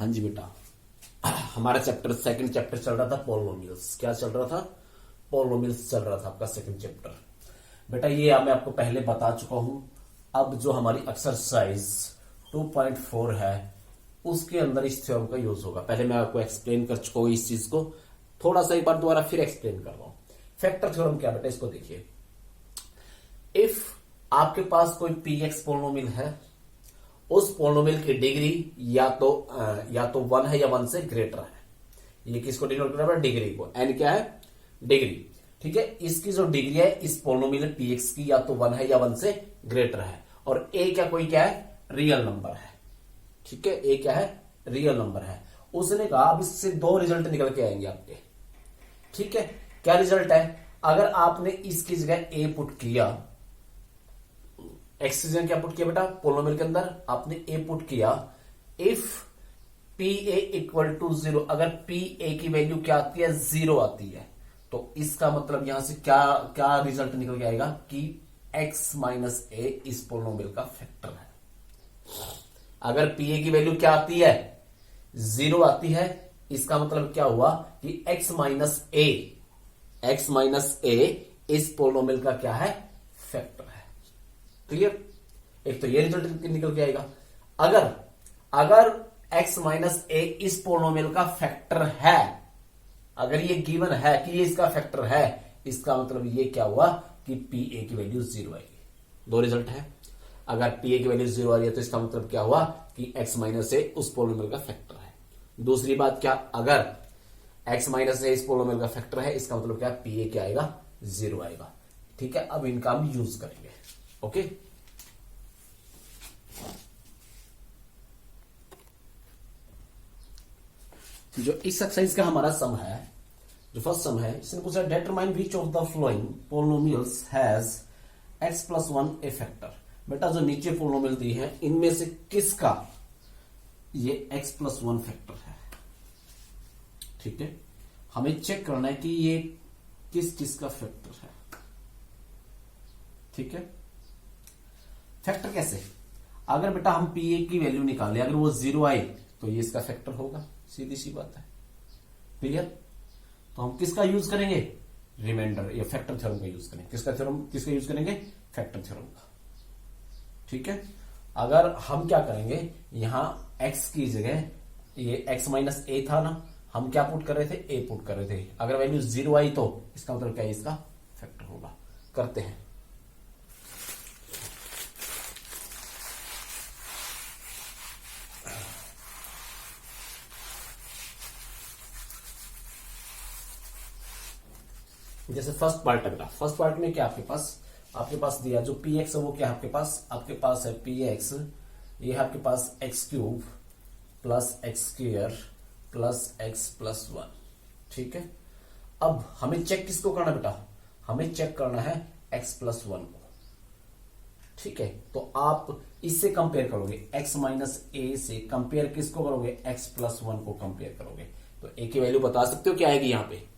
हाँ जी बेटा, हमारा चैप्टर सेकंड चैप्टर चल रहा था पॉलिनोमियल्स। क्या चल रहा था? पॉलिनोमियल्स चल रहा था आपका सेकंड चैप्टर। बेटा ये मैं आपको पहले बता चुका हूं। अब जो हमारी एक्सरसाइज 2.4 है उसके अंदर इस थ्योरम का यूज होगा। पहले मैं आपको एक्सप्लेन कर चुका हूं इस चीज को, थोड़ा सा एक बार दोबारा फिर एक्सप्लेन कर रहा हूं। फैक्टर थ्योरम क्या बेटा, इसको देखिए। इफ आपके पास कोई पी एक्स पोलिनोमियल है, उस पोलिनोमियल की डिग्री या तो 1 है या 1 से ग्रेटर है। ये किसको डिनोट कर रहा है? डिग्री को। एन क्या है? डिग्री। ठीक है, इसकी जो डिग्री है इस पोलिनोमियल पी एक्स की या तो 1 है या 1 से ग्रेटर है। और ए क्या है? रियल नंबर है। ठीक है, ए क्या है? रियल नंबर है। उसने कहा अब इससे दो रिजल्ट निकल के आएंगे आपके। ठीक है, क्या रिजल्ट है? अगर आपने इसकी जगह ए पुट किया, एक्स की जगह क्या पुट किया बेटा? पोलिनोमियल के अंदर आपने ए पुट किया। If P A equal to 0, अगर पी ए की वैल्यू क्या आती है? 0 आती है, तो इसका मतलब यहां से क्या रिजल्ट निकल के आएगा कि x माइनस ए इस पोलिनोमियल का फैक्टर है। अगर पी ए की वैल्यू क्या आती है? 0 आती है, इसका मतलब क्या हुआ कि x माइनस ए इस पोलिनोमियल का क्या है? फैक्टर है। क्लियर? एक तो ये रिजल्ट निकल के आएगा। अगर x माइनस ए इस पोलिनोमियल का फैक्टर है, अगर ये गिवन है कि ये इसका फैक्टर है, इसका मतलब ये क्या हुआ कि पी ए की वैल्यू 0 आएगी। दो रिजल्ट है। अगर पी ए की वैल्यू 0 आ रही है तो इसका मतलब क्या हुआ कि x माइनस ए उस पोलिनोमियल का फैक्टर है। दूसरी बात क्या, अगर x माइनस ए इस पोलिनोमियल का फैक्टर है, इसका मतलब क्या? पी ए क्या आएगा? 0 आएगा। ठीक है, अब इनका हम यूज करेंगे। ओके, जो इस एक्सरसाइज का हमारा सम है, जो फर्स्ट सम है, इसने पूछा determine which of the flowing polynomials has x plus 1 A factor. बेटा जो नीचे पोलिनोमियल दी है इनमें से किसका ये x प्लस 1 फैक्टर है। ठीक है, हमें चेक करना है कि ये किस का फैक्टर है। ठीक है, फैक्टर कैसे? अगर बेटा हम पी ए की वैल्यू निकाले, अगर वो 0 आए तो ये इसका फैक्टर होगा, सीधी सी बात है। क्लियर? तो हम किसका यूज करेंगे? रिमाइंडर या फैक्टर थ्योरम का यूज करेंगे। किसका यूज करेंगे? फैक्टर थ्योरम का। ठीक है, अगर हम क्या करेंगे, यहां x की जगह ये x माइनस ए था ना, हम क्या पुट कर रहे थे? a पुट कर रहे थे। अगर वैल्यू 0 आई तो इसका मतलब क्या है? इसका फैक्टर होगा। करते हैं। जैसे फर्स्ट पार्ट है बेटा, फर्स्ट पार्ट में क्या आपके पास दिया जो पी एक्स है वो क्या है आपके पास है पी एक्स, ये है आपके पास x cube plus x square plus x plus 1। ठीक है, अब हमें चेक किसको करना बेटा? हमें चेक करना है एक्स प्लस 1 को। ठीक है, तो आप इससे कंपेयर करोगे, एक्स माइनस ए से कंपेयर किसको करोगे? एक्स प्लस 1 को कंपेयर करोगे। तो ए की वैल्यू बता सकते हो क्या आएगी यहां पे?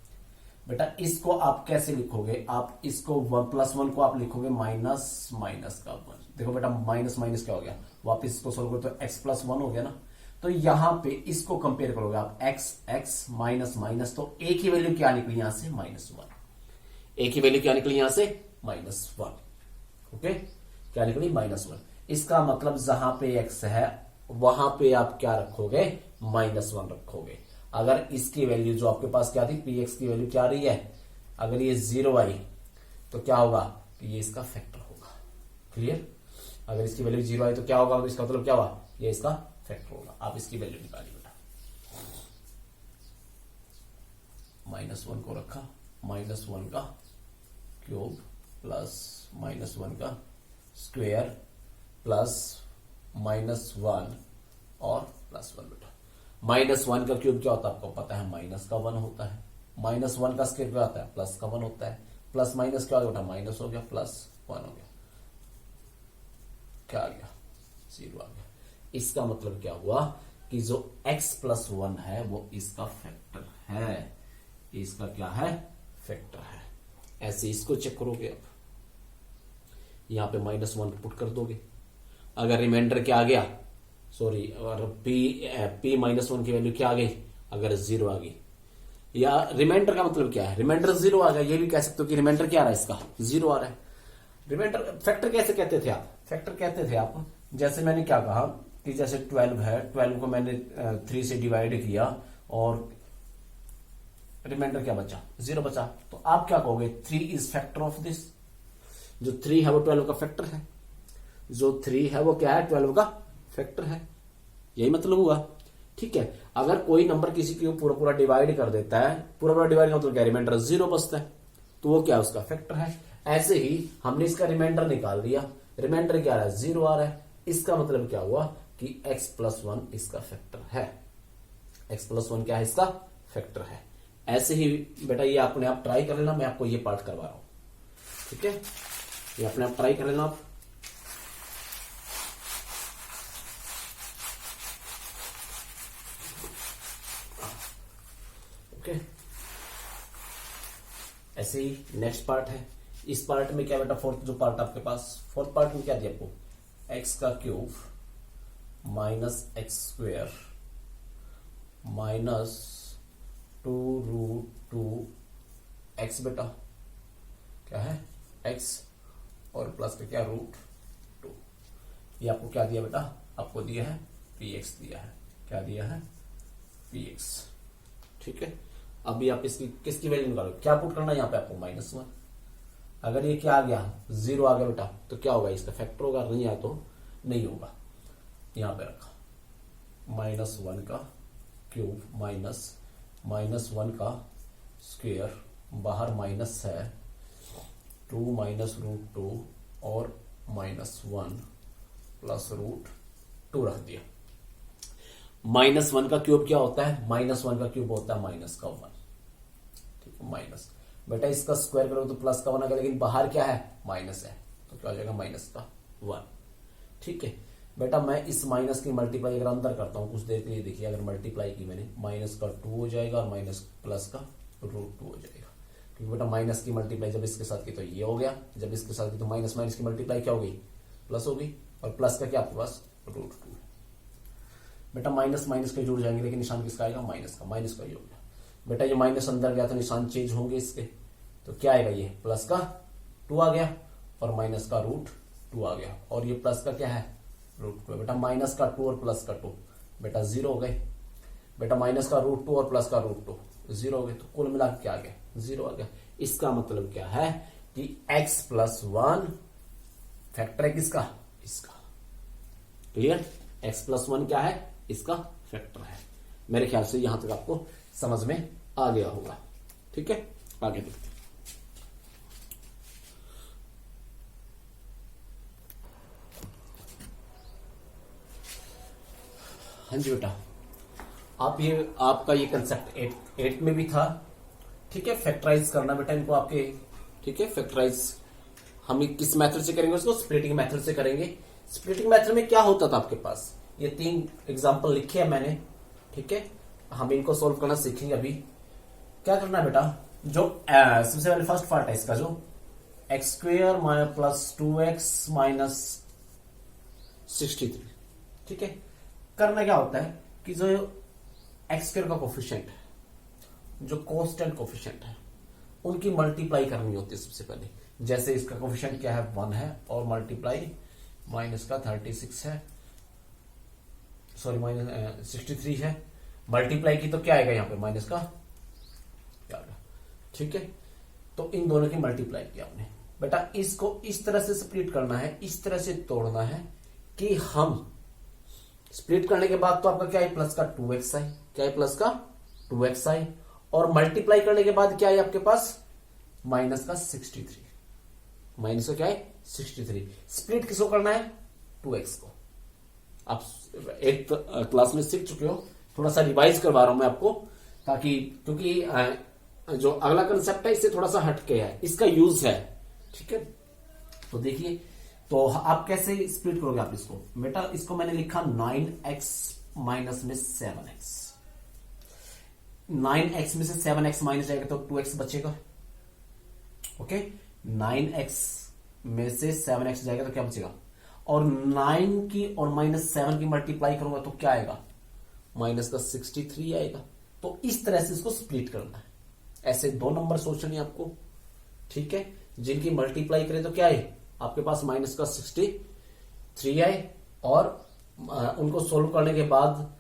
बेटा इसको आप कैसे लिखोगे? आप इसको 1 प्लस 1 को आप लिखोगे माइनस माइनस का 1। देखो बेटा माइनस माइनस क्या हो गया, वापिस इसको सोल्व करो तो x प्लस 1 हो गया ना। तो यहां पे इसको कंपेयर करोगे आप, x माइनस माइनस, तो a की वैल्यू क्या निकली यहां से? -1। a की वैल्यू क्या निकली यहां से? -1। ओके, क्या निकली? -1। इसका मतलब जहां पे x है वहां पे आप क्या रखोगे? -1 रखोगे। अगर इसकी वैल्यू जो आपके पास क्या थी, पी एक्स की वैल्यू क्या आ रही है, अगर ये 0 आई तो क्या होगा कि ये इसका फैक्टर होगा। क्लियर? अगर इसकी वैल्यू 0 आई तो क्या होगा? इसका मतलब क्या हुआ? ये इसका फैक्टर होगा। आप इसकी वैल्यू निकालिए बेटा। -1 को रखा, -1 का क्यूब प्लस -1 का स्क्वायर प्लस -1 और +1 बेटा। -1 का क्यूब क्या होता है आपको पता है? -1 होता है। -1 का स्क्वायर क्या होता है? +1 होता है। प्लस माइनस क्या हो गया? माइनस हो गया, +1 हो गया। क्या आ गया? 0 आ गया। इसका मतलब क्या हुआ कि जो x प्लस 1 है वो इसका फैक्टर है। इसका क्या है? फैक्टर है। ऐसे इसको चेक करोगे आप, यहां पे -1 पुट कर दोगे। अगर रिमाइंडर क्या आ गया? सॉरी, और p -1 की वैल्यू क्या आ गई, अगर 0 आ गई, या रिमाइंडर का मतलब क्या है, रिमाइंडर 0 आ गया, ये भी कह सकते हो कि रिमाइंडर क्या आ रहा है, इसका 0 आ रहा है। रिमाइंडर फैक्टर कैसे कहते थे आप, फैक्टर कहते थे आप, जैसे मैंने क्या कहा कि जैसे 12 है, 12 को मैंने 3 से डिवाइड किया और रिमाइंडर क्या बचा, 0 बचा, तो आप क्या कहोगे, 3 इज फैक्टर ऑफ दिस। जो 3 है वो 12 का फैक्टर है, जो 3 है वो क्या है, 12 का फैक्टर है, यही मतलब हुआ। ठीक है, अगर कोई नंबर किसी को पूरा पूरा डिवाइड कर देता है, पूरा पूरा डिवाइड का मतलब क्या, रिमाइंडर 0 बचता है, तो वो क्या उसका फैक्टर है। ऐसे ही हमने इसका रिमाइंडर निकाल दिया, रिमाइंडर क्या आ रहा है, 0 आ रहा है, इसका मतलब क्या हुआ कि x+1 इसका फैक्टर है, x+1 क्या है, इसका फैक्टर है। ऐसे ही बेटा ये अपने आप ट्राई कर लेना, मैं आपको ये पार्ट करवा रहा हूं, ठीक है, ये अपने आप ट्राई कर लेना आप। ओके, ऐसे ही नेक्स्ट पार्ट है, इस पार्ट में क्या बेटा, फोर्थ जो पार्ट आपके पास, फोर्थ पार्ट में क्या दिया आपको, x³ -x² -2√2x बेटा, क्या है, x और प्लस का क्या, √2। ये आपको क्या दिया बेटा, आपको दिया है px दिया है, क्या दिया है, px। ठीक है, अभी आप इसकी किसकी वैल्यू निकालो, क्या पुट करना है यहाँ पे आपको, -1। अगर ये क्या आ गया, 0 आ गया बेटा, तो क्या होगा, इसका फैक्टर होगा, नहीं आया तो नहीं होगा। यहां पे रखा -1 का क्यूब -1 का स्क्वायर, बाहर माइनस है, 2 -√2 और -1 प्लस √2 रख दिया। -1 का क्यूब क्या होता है, -1 का क्यूब होता है -1, ठीक है, माइनस, बेटा इसका स्क्वायर करो तो प्लस का 1 आ गया, लेकिन बाहर क्या है, माइनस है, तो क्या हो जाएगा, -1। ठीक है बेटा, मैं इस माइनस की मल्टीप्लाई अगर अंदर करता हूं कुछ देर के लिए, देखिए अगर मल्टीप्लाई की मैंने, -2 हो जाएगा और प्लस का √2 हो जाएगा, क्योंकि बेटा माइनस की मल्टीप्लाई जब इसके साथ की तो ये हो गया, जब इसके साथ की तो माइनस माइनस की मल्टीप्लाई क्या हो गई, प्लस हो गई, और प्लस का क्या आपके पास, √2। बेटा माइनस माइनस के जुड़ जाएंगे, लेकिन निशान किसका आएगा, माइनस का, माइनस का ही हो गया। बेटा ये माइनस अंदर गया तो निशान चेंज होंगे इसके, तो क्या आएगा, ये प्लस का 2 आ गया और माइनस का √2 आ गया, और ये प्लस का क्या है, √2। बेटा माइनस का 2 और प्लस का 2 बेटा 0 हो गए, बेटा माइनस का √2 और प्लस का √2 0 हो गए, तो कुल मिला क्या आ गया, 0 आ गया। इसका मतलब क्या है कि x+1 फैक्टर है किसका, इसका। क्लियर, x+1 क्या है, इसका फैक्टर है। मेरे ख्याल से यहां तक आपको समझ में आ गया होगा। ठीक है, आगे देखते हैं। हाँ जी बेटा, आपका ये कंसेप्ट 8 में भी था। ठीक है, फैक्टराइज करना बेटा इनको आपके, ठीक है, फैक्टराइज हम किस मेथड से करेंगे, उसको स्प्लिटिंग मेथड से करेंगे। स्प्लिटिंग मेथड में क्या होता था आपके पास, ये 3 एग्जांपल लिखे हैं मैंने। ठीक है, हम इनको सोल्व करना सीखेंगे। अभी क्या करना है बेटा, जो सबसे पहले फर्स्ट पार्ट है इसका, जो x² प्लस 2x माइनस 63। ठीक है, करना क्या होता है कि जो x² का कोफिशिएंट है, जो कांस्टेंट कोफिशिएंट है, उनकी मल्टीप्लाई करनी होती है सबसे पहले। जैसे इसका कोफिशिएंट क्या है, 1 है, और मल्टीप्लाई माइनस का 36 है, सॉरी माइनस 63 है, मल्टीप्लाई की तो क्या आएगा यहाँ पे, माइनस का क्या आएगा। ठीक है, तो इन दोनों की मल्टीप्लाई किया आपने। बेटा इसको इस तरह से स्प्लिट करना है, इस तरह से तोड़ना है कि हम स्प्लिट करने के बाद तो आपका क्या है, प्लस का 2x आई, क्या है, प्लस का 2x आई, और मल्टीप्लाई करने के बाद क्या है आपके पास, माइनस का 63, माइनस का क्या है 63। स्प्लिट किसको करना है, 2x को। आप 8th क्लास में सीख चुके हो, थोड़ा सा रिवाइज करवा रहा हूं मैं आपको, ताकि क्योंकि जो अगला कंसेप्ट है इससे थोड़ा सा हटके है, इसका यूज है। ठीक है, तो देखिए, तो आप कैसे स्प्लिट करोगे आप इसको, बेटा इसको मैंने लिखा 9x माइनस में 7x, 9x में से 7x माइनस जाएगा तो 2x बचेगा। ओके, 9x में से 7x जाएगा तो क्या बचेगा, और 9 की और -7 की मल्टीप्लाई करूंगा तो क्या आएगा, माइनस का 63 आएगा। तो इस तरह से इसको स्प्लिट करना है। ऐसे दो नंबर सोचने आपको, ठीक है, जिनकी मल्टीप्लाई करें तो क्या आए आपके पास, माइनस का 63 आए, और उनको सोल्व करने के बाद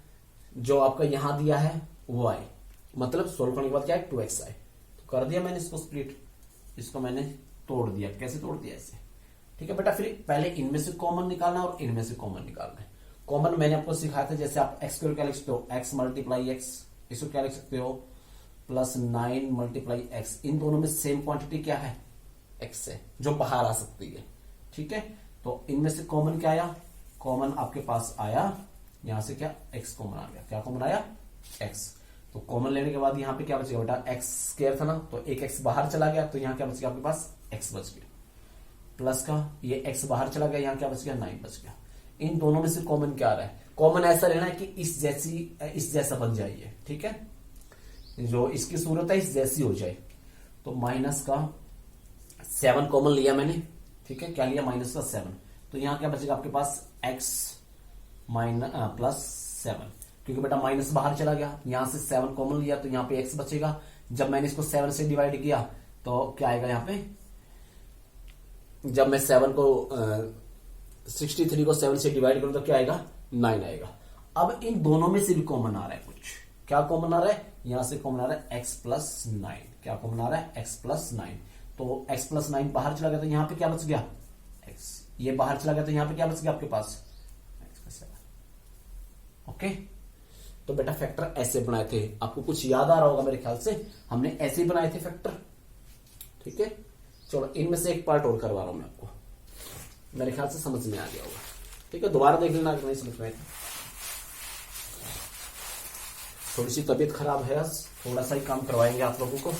जो आपका यहां दिया है वो आए, मतलब सोल्व करने के बाद क्या है, 2x आए। तो कर दिया मैंने इसको स्प्लिट, इसको मैंने तोड़ दिया। कैसे तोड़ दिया, ऐसे, ठीक है बेटा। फिर पहले इनमें से कॉमन निकालना है और इनमें से कॉमन निकालना है। कॉमन मैंने आपको सिखाया था, जैसे आप x को क्या लिख सकते हो, x मल्टीप्लाई x, इसको क्या लिख सकते हो, प्लस 9 मल्टीप्लाई x। इन दोनों में सेम क्वांटिटी क्या है, x है, जो बाहर आ सकती है, ठीक है। तो इनमें से कॉमन क्या आया, कॉमन आपके पास आया यहां से क्या, x कॉमन आ गया। क्या कॉमन आया, x। तो कॉमन लेने के बाद यहां पे क्या बचेगा बेटा, x स्क्वायर था ना, तो एक x बाहर चला गया, तो यहां क्या बच गया आपके पास, x बच गया। प्लस का ये x बाहर चला गया, यहां क्या बच गया, 9 बच गया। इन दोनों में से कॉमन क्या आ रहा है, कॉमन ऐसा लेना है कि इस जैसा बन जाइए, ठीक है, जो इसकी सूरत है इस जैसी हो जाए। तो माइनस का 7 कॉमन लिया मैंने, ठीक है, क्या लिया, माइनस का 7। तो यहां क्या बचेगा आपके पास, x प्लस 7, क्योंकि बेटा माइनस बाहर चला गया, यहां से 7 कॉमन लिया तो यहां पे x बचेगा। जब मैंने इसको 7 से डिवाइड किया तो क्या आएगा यहां पे, जब मैं 63 को 7 से डिवाइड करूं तो क्या आएगा, 9 आएगा। अब इन दोनों में से भी कॉमन आ रहा है कुछ, क्या कॉमन आ रहा है, यहां से कॉमन आ रहा है x प्लस 9। क्या कॉमन आ रहा है, x प्लस 9। तो x प्लस 9 बाहर चला गया तो यहां पे क्या बच गया, x। ये बाहर चला गया तो यहां पे क्या बच गया आपके पास, x का 7। ओके, तो बेटा फैक्टर ऐसे बनाए थे, आपको कुछ याद आ रहा होगा मेरे ख्याल से, हमने ऐसे ही बनाए थे फैक्टर, ठीक है। चलो इनमें से एक पार्ट और करवा रहा हूं मैं आपको, मेरे ख्याल से समझ में आ गया होगा, ठीक है। दोबारा देख लेना अगर नहीं समझ में आए। थोड़ी सी तबीयत खराब है, थोड़ा सा ही काम करवाएंगे आप लोगों को।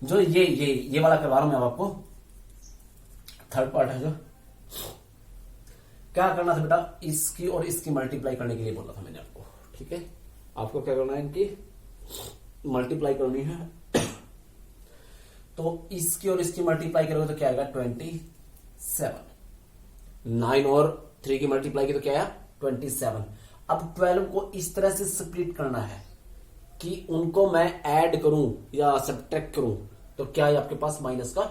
जो ये वाला करवा रहा हूं मैं अब आपको, थर्ड पार्ट है जो, क्या करना था बेटा, इसकी और इसकी मल्टीप्लाई करने के लिए बोला था मैंने आपको, ठीक है। आपको क्या करना है, इनकी मल्टीप्लाई करनी है। तो इसकी और इसकी मल्टीप्लाई करोगे तो क्या आएगा, 27। 9 और 3 की मल्टीप्लाई की तो क्या आया, 27। अब 12 को इस तरह से स्प्लिट करना है कि उनको मैं ऐड करूं या सब्ट्रैक्ट करूं, तो क्या है आपके पास, माइनस का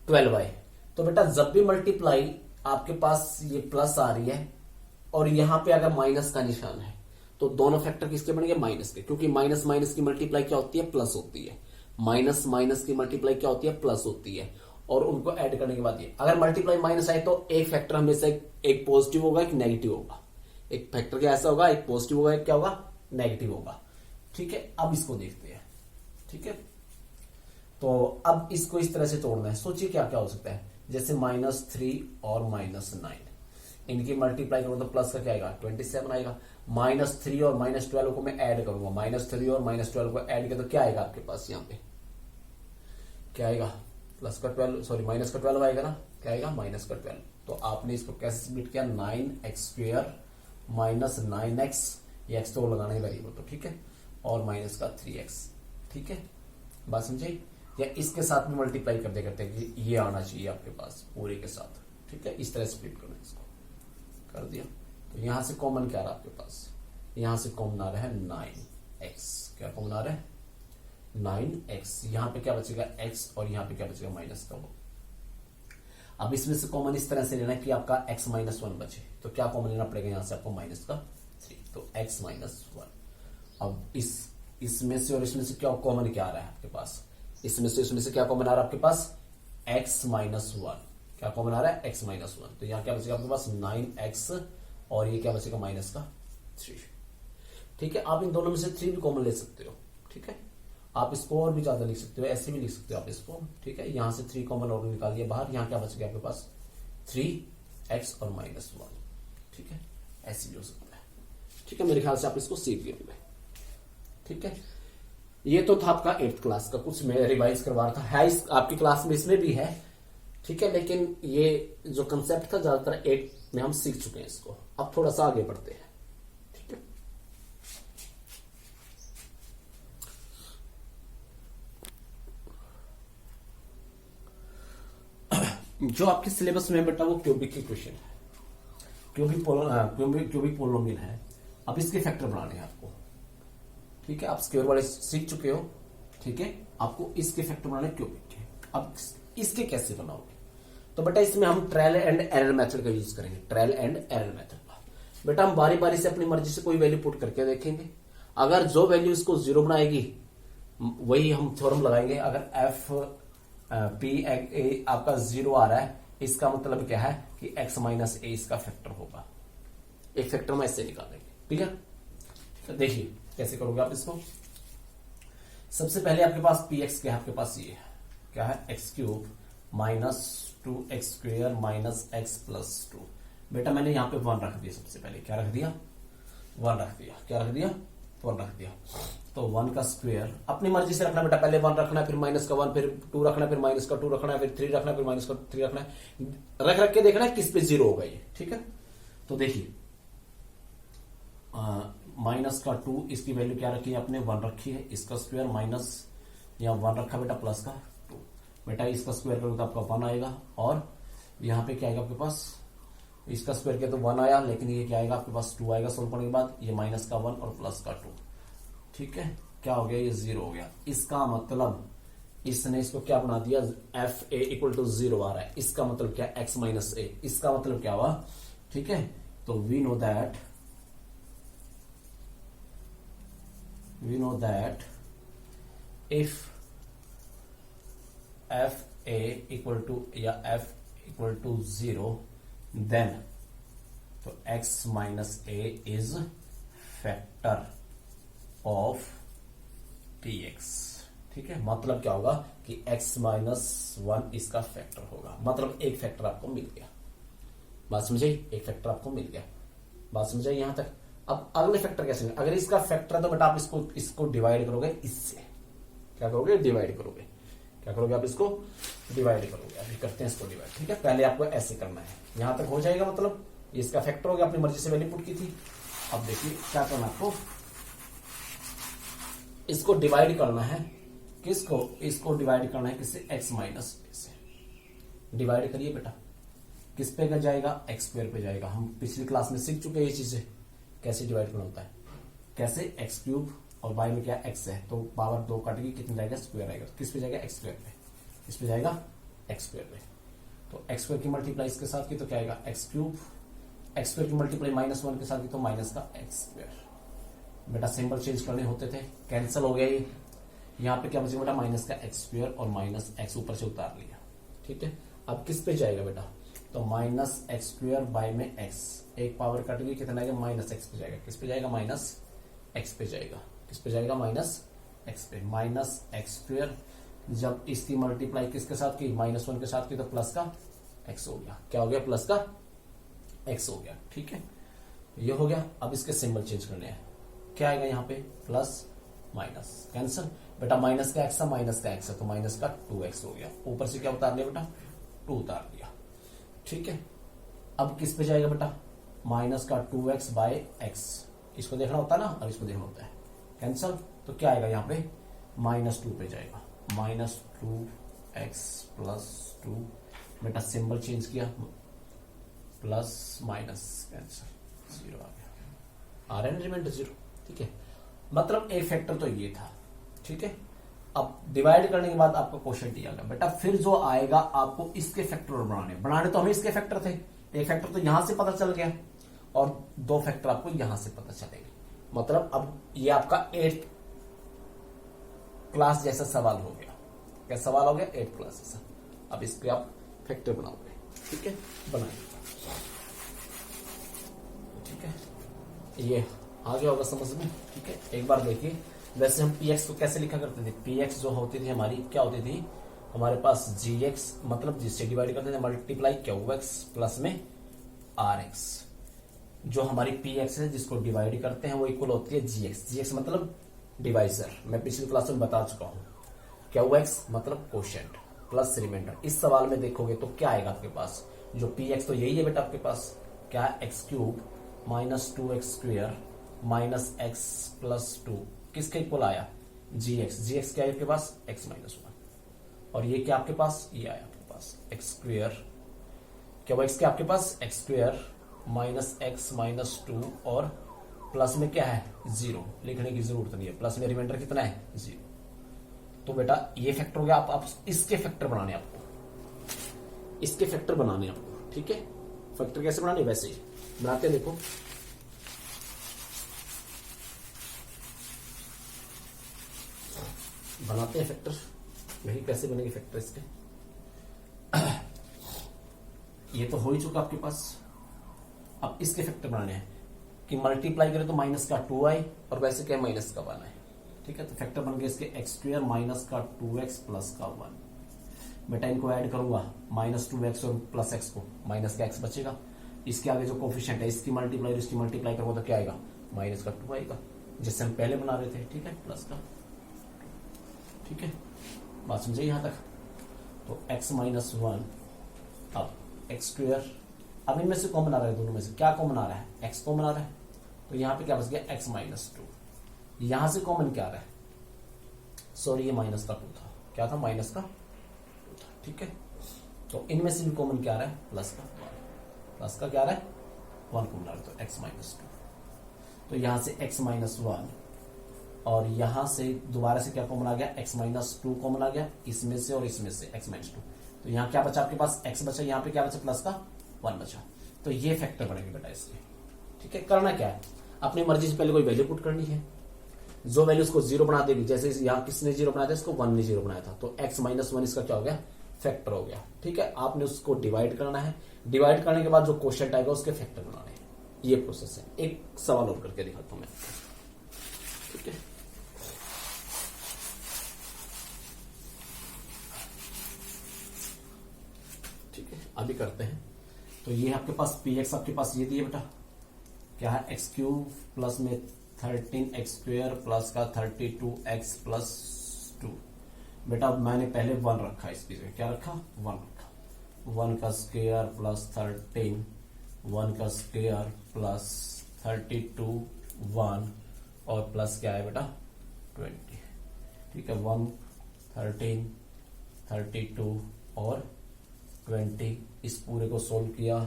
12 आए। तो बेटा जब भी मल्टीप्लाई आपके पास ये प्लस आ रही है और यहां पे अगर माइनस का निशान है, तो दोनों फैक्टर किसके बनेंगे, माइनस के, क्योंकि माइनस माइनस की मल्टीप्लाई क्या होती है, प्लस होती है। माइनस माइनस की मल्टीप्लाई क्या होती है, प्लस होती है। और उनको ऐड करने के बाद ये अगर मल्टीप्लाई माइनस आए तो एक फैक्टर हमेशा एक पॉजिटिव होगा, एक नेगेटिव होगा। एक फैक्टर क्या ऐसा होगा, एक पॉजिटिव होगा, एक क्या होगा, नेगेटिव होगा, ठीक है। अब इसको देखते हैं, ठीक है। तो अब इसको इस तरह से तोड़ना है। सोचिए क्या क्या हो सकता है, जैसे -3 और -9, इनकी मल्टीप्लाई करूंगा तो प्लस का क्या आएगा, 27 आएगा। -3 और -12 को मैं ऐड करूंगा, -3 और -12 को ऐड किया तो क्या आएगा आपके पास, यहाँ पे क्या आएगा, प्लस का 12, सॉरी माइनस का 12 आएगा ना, क्या आएगा, माइनस का 12। तो आपने इसको कैसे स्प्लिट किया, 9x² माइनस 9x, ये x तो लगाना ही वेरिएबल, तो ठीक है, और माइनस का 3x, ठीक है, बात समझे। या इसके साथ में मल्टीप्लाई करते करते कि ये आना चाहिए आपके पास पूरे के साथ, ठीक है। इस तरह स्प्लिट करना, इसको कर दिया। तो यहां से कॉमन क्या आ रहा है आपके पास, यहां से कॉमन आ रहा है 9x। क्या कॉमन आ रहा है, 9x। यहां पे क्या बचेगा, x, और यहां पे क्या बचेगा, माइनस का वो। अब इसमें से कॉमन इस तरह से लेना कि आपका x -1 बचे, तो क्या कॉमन लेना पड़ेगा, यहां से आपको माइनस का 3, तो x -1। अब इसमें से और इसमें से क्या कॉमन क्या आ रहा है आपके पास, इसमें से क्या कॉमन आ रहा है आपके पास, x -1। क्या कॉमन आ रहा है, x -1। तो यहां क्या बचेगा आपके पास, 9x, और ये क्या बचेगा, माइनस का 3, ठीक है। आप इन दोनों में से 3 भी कॉमन ले सकते हो, ठीक है। आप इसको और भी ज्यादा लिख सकते हो, ऐसे भी लिख सकते हो आप इसको, ठीक है। यहां से 3 कॉमन और निकालिए बाहर, यहां क्या बच गया आपके पास, 3x और -1, ठीक है, ऐसे भी हो सकता है, ठीक है। मेरे ख्याल से आप इसको सीख गए होंगे, ठीक है। ये तो था आपका 8th क्लास का, कुछ मैं रिवाइज करवा रहा था, है इस आपकी क्लास में, इसमें भी है, ठीक है। लेकिन ये जो कंसेप्ट था ज्यादातर 8 में हम सीख चुके हैं इसको। अब थोड़ा सा आगे बढ़ते हैं, ठीक है। जो आपके सिलेबस में बेटा वो क्यूबिक की क्वेश्चन है, क्यूबिक पोलिनोमियल है। अब इसके फैक्टर बनाने हैं आपको, ठीक है। आप स्क्वायर वाले सीख चुके हो, ठीक है। आपको इसके फैक्टर बनाने क्यूबिक के। अब इसके कैसे बनाओगे, तो बेटा इसमें हम ट्रायल एंड एरर मेथड का यूज करेंगे, ट्रायल एंड एरर मेथड का। बेटा हम बारी बारी से अपनी मर्जी से कोई वैल्यू पुट करके देखेंगे, अगर जो वैल्यू इसको जीरो बनाएगी वही हम थ्योरम लगाएंगे। अगर एफ पी आपका जीरो आ रहा है, इसका मतलब क्या है कि x माइनस ए इसका फैक्टर होगा। एक फैक्टर में ऐसे निकालेंगे, ठीक है। तो देखिए कैसे करोगे आप इसको। सबसे पहले आपके पास पी एक्स क्या है, आपके पास ये क्या है, x cube minus 2x square minus x plus 2। बेटा मैंने यहां पे 1 रख दिया, सबसे पहले क्या रख दिया, 1 रख दिया, क्या रख दिया, 1 रख दिया। तो 1 का स्क्वायर अपनी मर्जी से रखना बेटा, पहले 1 रखना है, फिर माइनस का 1, फिर 2 रखना है, फिर माइनस का 2 रखना है, फिर 3 रखना है, फिर माइनस का 3 रखना है। रख रख के देखना है किस पे जीरो होगा ये, ठीक है। तो देखिए माइनस का 2, इसकी वैल्यू क्या रखी है आपने, 1 रखी है। इसका स्क्वायर माइनस यहाँ 1 रखा बेटा, प्लस का 2। बेटा इसका स्क्वायर करोगे तो आपका 1 आएगा, और यहाँ पे क्या आएगा आपके पास, इसका स्क्वायर किया तो 1 आया, लेकिन ये क्या आएगा आपके पास 2 आएगा सोल्व करने के बाद। ये माइनस का 1 और प्लस का 2, ठीक है। क्या हो गया, ये 0 हो गया। इसका मतलब इसने इसको क्या बना दिया, एफ ए इक्वल टू 0 आ रहा है। इसका मतलब क्या, x माइनस ए। इसका मतलब क्या हुआ, ठीक है। तो we know that if F A equal to या एफ इक्वल टू 0 देन तो x minus A is factor of px, ठीक है। मतलब क्या होगा कि x माइनस 1 इसका फैक्टर होगा, मतलब एक फैक्टर आपको मिल गया। बात समझे, एक फैक्टर आपको मिल गया, बात समझे यहां तक। अब अगले फैक्टर कैसे, अगर इसका फैक्टर है तो बेटा आप इसको डिवाइड करोगे इससे, क्या करोगे, डिवाइड करोगे। क्या करोगे आप, इसको डिवाइड करोगे। अभी करते हैं इसको डिवाइड, ठीक है। पहले आपको ऐसे करना है, यहां तक हो जाएगा, मतलब इसका फैक्टर हो गया, अपनी मर्जी से वैल्यू पुट की थी। अब देखिए क्या करना आपको, इसको डिवाइड करना है, किसको, इसको डिवाइड करना है किससे, x माइनस ए से। डिवाइड करिए बेटा, किस पे जाएगा, x स्क्वायर पे जाएगा। हम पिछली क्लास में सीख चुके हैं ये चीजें, कैसे डिवाइड करना होता है, कैसे x क्यूब और y में क्या x है, तो पावर 2 काट के कितना जाएगा, स्क्वायर आएगा। किस पे जाएगा, x स्क्वायर पे, किस पे जाएगा, x स्क्वायर पे। तो x स्क्वायर की मल्टीप्लाई इसके साथ की तो क्या आएगा, x क्यूब, x स्क्वायर की मल्टीप्लाई माइनस 1 के साथ की तो माइनस का x स्क्वायर। बेटा सिंबल चेंज करने होते थे, कैंसिल हो गया ये। यहाँ पे क्या बचेगा बेटा, माइनस का एक्स स्क्वायर और माइनस एक्स ऊपर से उतार लिया, ठीक है। अब किस पे जाएगा बेटा, तो माइनस एक्स स्क्वायर बाय में एक्स, एक पावर कट गई, कितना आएगा, माइनस एक्स पे जाएगा। किस पे जाएगा, माइनस एक्स पे जाएगा। किस पे जाएगा, माइनस एक्स पे। माइनस एक्स स्क्वायर जब इसकी मल्टीप्लाई किसके साथ की, माइनस 1 के साथ की, तो प्लस का एक्स हो गया। क्या हो गया, प्लस का एक्स हो गया, ठीक है। ये हो गया। अब इसके सिंबल चेंज करने हैं, क्या आएगा यहाँ पे, प्लस माइनस, कैंसिल। बेटा माइनस का एक्स है, माइनस का एक्स है, तो माइनस का 2x हो गया। ऊपर से क्या उतार लिया बेटा, 2 उतार लिया, ठीक है। अब किस पे जाएगा बेटा, माइनस का 2x बाय एक्स। इसको देखना होता है ना, अब इसको देखना होता है, कैंसिल। तो क्या आएगा यहाँ पे, माइनस 2 पे जाएगा, माइनस 2x प्लस 2। बेटा सिंबल चेंज किया, प्लस माइनस कैंसिल, 0 आ गया। आर एन रिमाइंडर 0, ठीक है। मतलब एक फैक्टर तो ये था, ठीक है। अब डिवाइड करने के बाद आपका क्वेश्चन दिया गया बेटा, फिर जो आएगा आपको इसके फैक्टर बनाने तो हमें इसके फैक्टर थे। एक फैक्टर तो यहां से पता चल गया और 2 फैक्टर आपको यहां से पता चलेंगे। मतलब अब ये आपका 8th क्लास जैसा सवाल हो गया। क्या सवाल हो गया, 8th क्लास जैसा। अब इसके आप फैक्टर बनाओगे, ठीक है, बनाइए, ठीक है। ये आ गया होगा समझ में, ठीक है। एक बार देखिए, वैसे हम px को कैसे लिखा करते थे, px जो होती थी हमारी, क्या होती थी हमारे पास, gx मतलब जिससे डिवाइड करते थे, मल्टीप्लाई qx प्लस में rx। जो हमारी px है जिसको डिवाइड करते हैं वो इक्वल होती है gx। gx मतलब डिवाइजर, मैं पिछली क्लास में बता चुका हूं। qx मतलब कोशेंट प्लस रिमाइंडर। इस सवाल में देखोगे तो क्या आएगा आपके पास, जो px तो यही है बेटा आपके पास, क्या, x cube minus 2x square minus x plus 2, किसके इक्वल आया, gx। gx क्या है आपके पास, x माइनस 1, और ये क्या आपके पास, ये आया आपके पास एक्स स्क्वेयर, क्या वो एक्स क्या आपके पास x square minus x minus 2 और प्लस में क्या है 0, लिखने की जरूरत नहीं है, प्लस में रिमाइंडर कितना है 0। तो बेटा ये फैक्टर हो गया, आप इसके फैक्टर बनाने आपको, इसके फैक्टर बनाने आपको, ठीक है। फैक्टर कैसे बनाने, वैसे ही बनाते हैं, देखो बनाते हैं फैक्टर, वही कैसे बनेंगे फैक्टर इसके। ये तो हो ही चुका आपके पास, अब इसके फैक्टर बनाने हैं कि मल्टीप्लाई करें तो माइनस का 2i और वैसे क्या माइनस का 1 है, ठीक है। तो फैक्टर बन गया इसके एक्स स्क्वायर माइनस का 2x प्लस का 1। बेटा इनको ऐड करूंगा माइनस 2x और प्लस x को, माइनस का x बचेगा, इसके आगे जो कोफिशिएंट है इसकी मल्टीप्लाई और इसकी मल्टीप्लाई करूंगा तो क्या आएगा माइनस का 2 आएगा, जिससे हम पहले बना रहे थे, ठीक है, प्लस का, ठीक है। बात समझे यहां तक। तो x माइनस 1, अब एक्स स्क्वायर, अब इनमें से कौन बना रहा है, दोनों में से क्या कौन बना रहा है, x कौन बना रहा है, तो यहां पे क्या बच गया x माइनस 2, यहां से कॉमन क्या आ रहा है, सॉरी ये माइनस का 2 था, क्या था माइनस का 2 था, ठीक है। तो इनमें से भी कॉमन क्या आ रहा है प्लस का 1, प्लस का क्या आ रहा है 1 कॉमन आ रहा है, तो x माइनस 2। तो यहां से x माइनस 1 और यहां से दोबारा से क्या कॉमन आ गया x माइनस 2 कॉमन आ गया, इसमें से और इसमें से x माइनस 2। तो यहां क्या बचा आपके पास x बचा, यहां पे क्या बचा प्लस का 1 बचा। तो ये फैक्टर बनेंगे बेटा इसके, ठीक है। करना क्या है, अपनी मर्जी से पहले कोई वैल्यू पुट करनी है, जो वैल्यू उसको 0 बना देगी, जैसे यहां किसने 0 बनाया था, इसको 1 ने 0 बनाया था, तो x माइनस 1 इसका क्या हो गया फैक्टर हो गया, ठीक है। आपने उसको डिवाइड करना है, डिवाइड करने के बाद जो क्वोशिएंट आएगा उसके फैक्टर बनाने हैं, ये प्रोसेस है। एक सवाल और करके दिखाता हूं मैं, ठीक है। ठीक है अभी करते हैं। तो ये आपके पास px आपके पास ये दिए बेटा, क्या है एक्स क्यूब प्लस में 13x स्क्वायर प्लस का 32x प्लस 2। बेटा मैंने पहले 1 रखा, इसकी जगह क्या रखा 1 रखा, 1 का स्क्वायर प्लस 13, 1 का स्क्वायर प्लस 32 1 और प्लस क्या है बेटा 20, ठीक है। 1 13 32 और 20, इस पूरे को सोल्व किया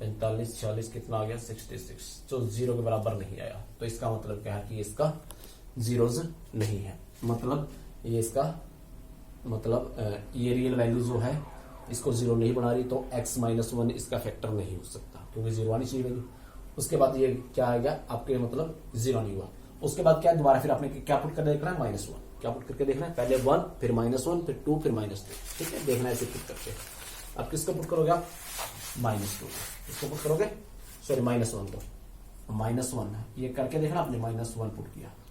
45 40 कितना आ गया 66, जो 0 के बराबर नहीं आया। तो इसका मतलब क्या है कि इसका जीरोज नहीं है, मतलब ये इसका मतलब ये रियल वैल्यू जो है इसको 0 नहीं बना रही, तो x माइनस 1 इसका फैक्टर नहीं हो सकता, क्योंकि 0 आनी चाहिए वैल्यू। उसके बाद ये क्या आ गया आपके मतलब 0 नहीं हुआ। उसके बाद क्या दोबारा फिर आपने क्या पुट कर देखना है -1, क्या पुट करके देखना है, पहले 1 फिर -1 फिर 2 फिर -2, ठीक है। देखना है इसे पुट करके, अब किसको पुट करोगे आप -2, इसको पुट करोगे, सॉरी -1 को, -1 ये करके देखना आपने -1 पुट किया,